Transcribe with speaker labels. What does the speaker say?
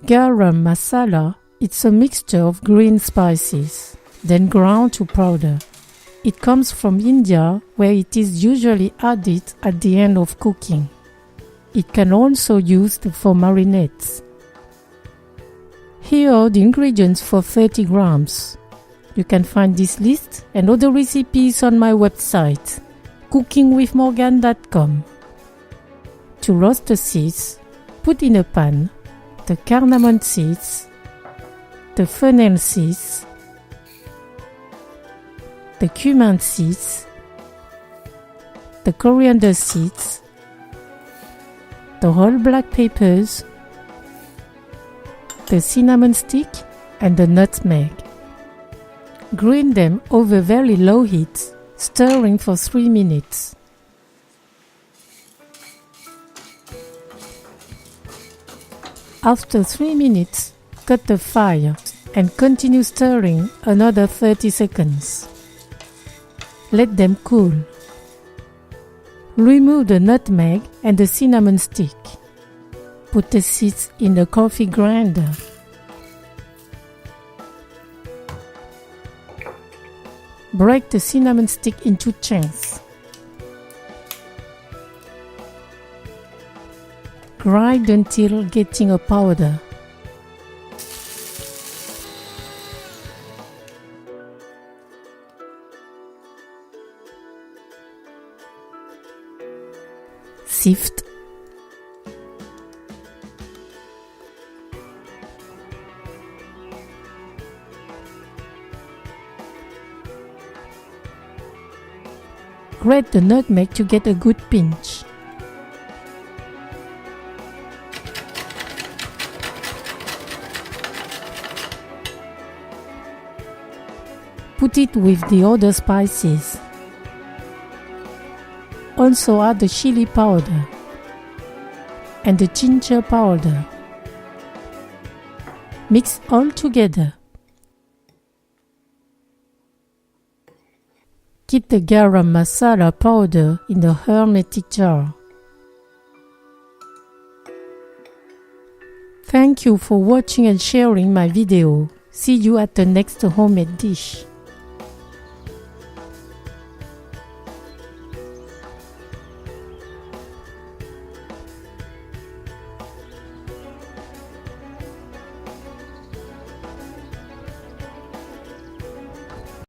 Speaker 1: Garam Masala, it's a mixture of green spices, then ground to powder. It comes from India, where it is usually added at the end of cooking. It can also be used for marinades. Here are the ingredients for 30 grams. You can find this list and other recipes on my website, cookingwithmorgane.com. To roast the seeds, put in a pan the cardamom seeds, the fennel seeds, the cumin seeds, the coriander seeds, the whole black peppers, the cinnamon stick, and the nutmeg. Grind them over very low heat, stirring for 3 minutes. After 3 minutes, cut the fire and continue stirring another 30 seconds. Let them cool. Remove the nutmeg and the cinnamon stick. Put the seeds in the coffee grinder. Break the cinnamon stick into chunks. Grind until getting a powder. Sift. Grate the nutmeg to get a good pinch. Put it with the other spices. Also add the chili powder and the ginger powder. Mix all together. Keep the garam masala powder in the hermetic jar. Thank you for watching and sharing my video. See you at the next homemade dish.